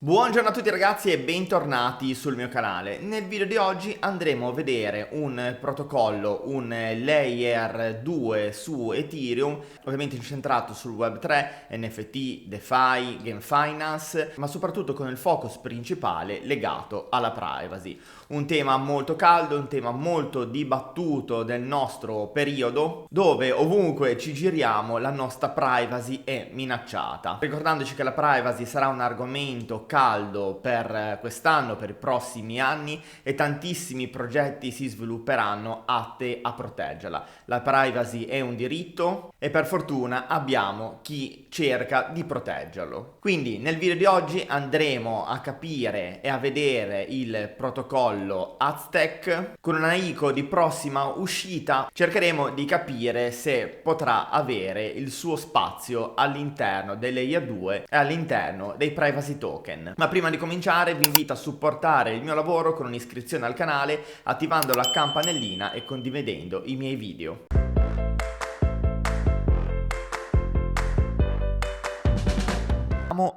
Buongiorno a tutti ragazzi e bentornati sul mio canale. Nel video di oggi andremo a vedere un protocollo, un layer 2 su Ethereum, ovviamente incentrato sul Web3, NFT, DeFi, Game Finance, ma soprattutto con il focus principale legato alla privacy. Un tema molto caldo, un tema molto dibattuto del nostro periodo, dove ovunque ci giriamo la nostra privacy è minacciata. Ricordandoci che la privacy sarà un argomento caldo per quest'anno, per i prossimi anni, e tantissimi progetti si svilupperanno atti a proteggerla. La privacy è un diritto e per fortuna abbiamo chi cerca di proteggerlo. Quindi nel video di oggi andremo a capire e a vedere il protocollo Aztec con una ICO di prossima uscita. Cercheremo di capire se potrà avere il suo spazio all'interno del layer 2 e all'interno dei privacy token. Ma prima di cominciare vi invito a supportare il mio lavoro con un'iscrizione al canale, attivando la campanellina e condividendo i miei video.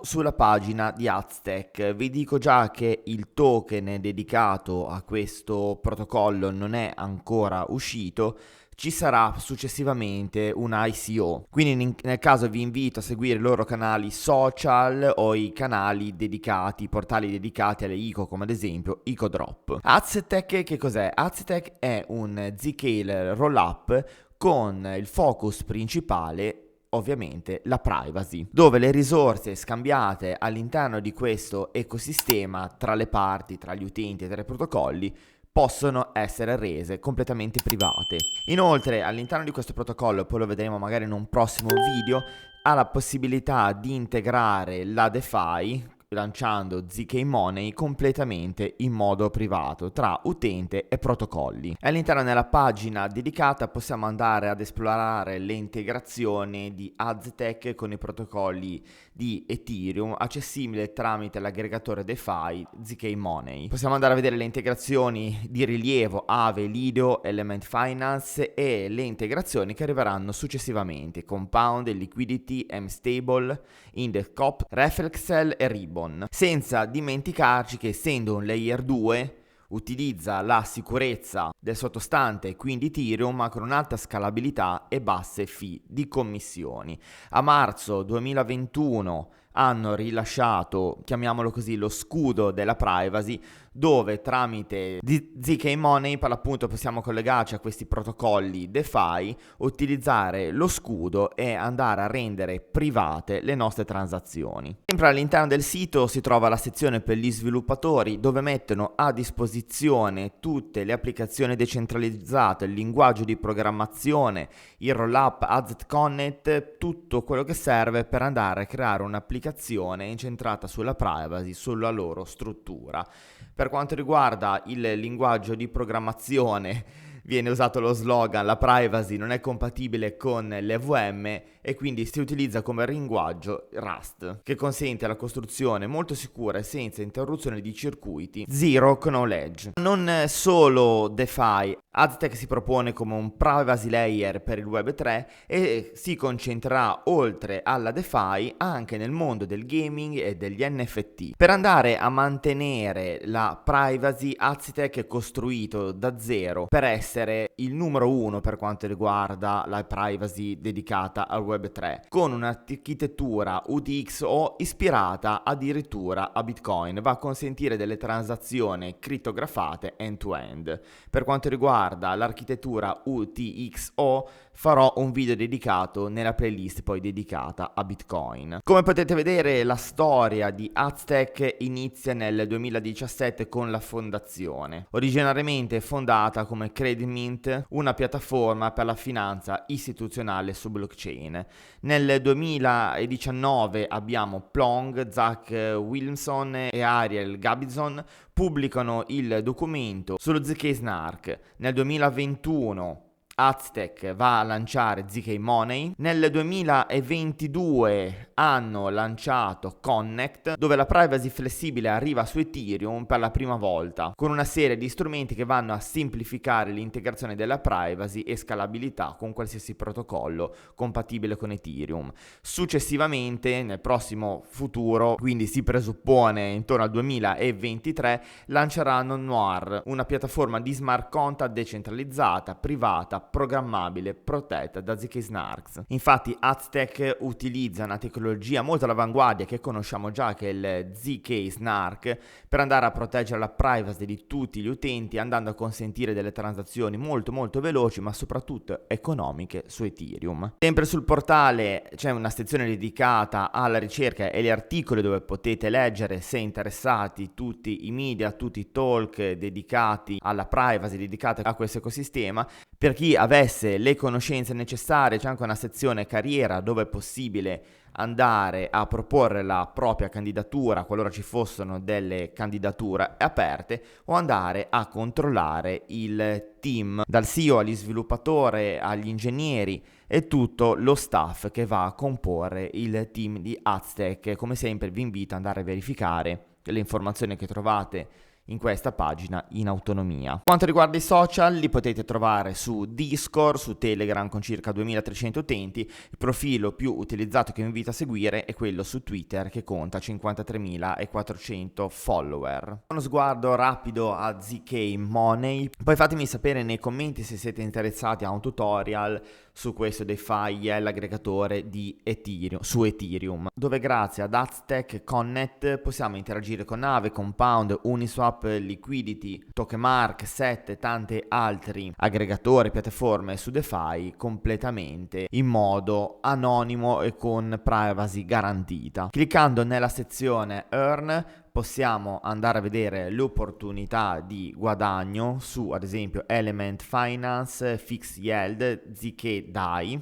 Sulla pagina di Aztec vi dico già che il token dedicato a questo protocollo non è ancora uscito. Ci sarà successivamente un ICO, quindi nel caso vi invito a seguire i loro canali social o i canali dedicati, i portali dedicati alle ICO, come ad esempio ICODrop. Aztec che cos'è? Aztec è un Zscaler rollup con il focus principale ovviamente la privacy, dove le risorse scambiate all'interno di questo ecosistema tra le parti, tra gli utenti e tra i protocolli possono essere rese completamente private. Inoltre all'interno di questo protocollo, poi lo vedremo magari in un prossimo video, ha la possibilità di integrare la DeFi lanciando ZK Money completamente in modo privato tra utente e protocolli. All'interno della pagina dedicata possiamo andare ad esplorare le integrazioni di Aztec con i protocolli di Ethereum accessibile tramite l'aggregatore DeFi ZK Money. Possiamo andare a vedere le integrazioni di rilievo Aave, Lido, Element Finance e le integrazioni che arriveranno successivamente: Compound, Liquidity, MStable, Indexcop, Reflexel e Ribbon. Senza dimenticarci che, essendo un layer 2, utilizza la sicurezza del sottostante, quindi Ethereum, ma con un'alta scalabilità e basse fee di commissioni. A marzo 2021 hanno rilasciato, chiamiamolo così, lo scudo della privacy, dove tramite ZK Money per l'appunto possiamo collegarci a questi protocolli DeFi, utilizzare lo scudo e andare a rendere private le nostre transazioni. Sempre all'interno del sito si trova la sezione per gli sviluppatori, dove mettono a disposizione tutte le applicazioni decentralizzate, il linguaggio di programmazione, il rollup AZConnect, tutto quello che serve per andare a creare un'applicazione incentrata sulla privacy, sulla loro struttura. Per quanto riguarda il linguaggio di programmazione, viene usato lo slogan: la privacy non è compatibile con l'EVM, e quindi si utilizza come linguaggio Rust, che consente la costruzione molto sicura e senza interruzione di circuiti zero knowledge. Non solo DeFi, Aztec si propone come un privacy layer per il Web3 e si concentrerà, oltre alla DeFi, anche nel mondo del gaming e degli NFT. Per andare a mantenere la privacy, Aztec è costruito da zero per essere il numero uno per quanto riguarda la privacy dedicata al Web3, con un'architettura UTXO ispirata addirittura a Bitcoin. Va a consentire delle transazioni crittografate end-to-end. Per quanto riguarda l'architettura UTXO farò un video dedicato nella playlist poi dedicata a Bitcoin. Come potete vedere, la storia di Aztec inizia nel 2017 con la fondazione, originariamente fondata come Credit Mint, una piattaforma per la finanza istituzionale su blockchain. Nel 2019 abbiamo Plong, Zach Williamson e Ariel Gabizon pubblicano il documento sullo ZK Snark. Nel 2021 Aztec va a lanciare ZK Money. Nel 2022 hanno lanciato Connect, dove la privacy flessibile arriva su Ethereum per la prima volta, con una serie di strumenti che vanno a semplificare l'integrazione della privacy e scalabilità con qualsiasi protocollo compatibile con Ethereum. Successivamente, nel prossimo futuro, quindi si presuppone intorno al 2023, lanceranno Noir, una piattaforma di smart contract decentralizzata, privata, programmabile, protetta da ZK Snarks. Infatti Aztec utilizza una tecnologia molto all'avanguardia che conosciamo già, che è il ZK Snark, per andare a proteggere la privacy di tutti gli utenti, andando a consentire delle transazioni molto veloci, ma soprattutto economiche su Ethereum. Sempre sul portale c'è una sezione dedicata alla ricerca e gli articoli dove potete leggere, se interessati, tutti i media, tutti i talk dedicati alla privacy, dedicati a questo ecosistema. Per chi avesse le conoscenze necessarie c'è anche una sezione carriera dove è possibile andare a proporre la propria candidatura qualora ci fossero delle candidature aperte, o andare a controllare il team, dal CEO agli sviluppatori agli ingegneri e tutto lo staff che va a comporre il team di Aztec. Come sempre vi invito ad andare a verificare le informazioni che trovate in questa pagina in autonomia. Quanto riguarda i social, li potete trovare su Discord, su Telegram con circa 2300 utenti. Il profilo più utilizzato che vi invito a seguire è quello su Twitter, che conta 53.400 follower. Uno sguardo rapido a ZK Money, poi fatemi sapere nei commenti se siete interessati a un tutorial su questo DeFi e l'aggregatore di Ethereum, su Ethereum, dove grazie ad Aztec Connect possiamo interagire con Aave, Compound, Uniswap, Liquidity, Tokemark, Set e tanti altri aggregatori, piattaforme su DeFi completamente in modo anonimo e con privacy garantita. Cliccando nella sezione Earn possiamo andare a vedere le opportunità di guadagno su, ad esempio, Element Finance, Fix Yield, ZK DAI.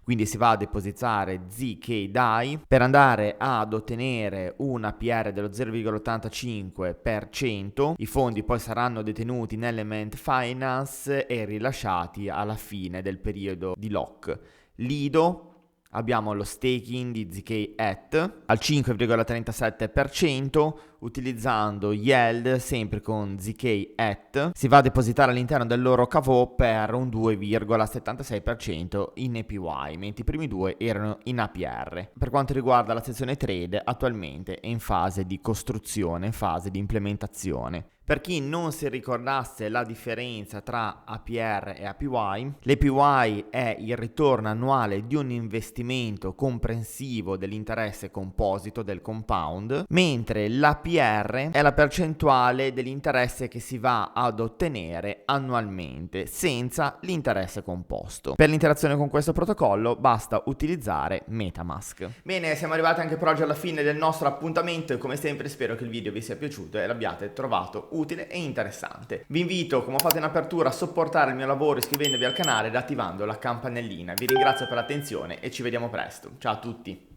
Quindi si va a depositare ZK DAI per andare ad ottenere un APR dello 0,85%. I fondi poi saranno detenuti in Element Finance e rilasciati alla fine del periodo di lock. Lido, abbiamo lo staking di ZK al 5,37%, utilizzando Yield sempre con ZK. Si va a depositare all'interno del loro cavò per un 2,76% in APY, mentre i primi due erano in APR. Per quanto riguarda la sezione trade, attualmente è in fase di costruzione, in fase di implementazione. Per chi non si ricordasse la differenza tra APR e APY, l'APY è il ritorno annuale di un investimento comprensivo dell'interesse composito del compound, mentre l'APR è la percentuale dell'interesse che si va ad ottenere annualmente senza l'interesse composto. Per l'interazione con questo protocollo basta utilizzare MetaMask. Bene, siamo arrivati anche per oggi alla fine del nostro appuntamento e come sempre spero che il video vi sia piaciuto e l'abbiate trovato utile e interessante. Vi invito, come ho fatto in apertura, a supportare il mio lavoro iscrivendovi al canale ed attivando la campanellina. Vi ringrazio per l'attenzione e ci vediamo presto. Ciao a tutti!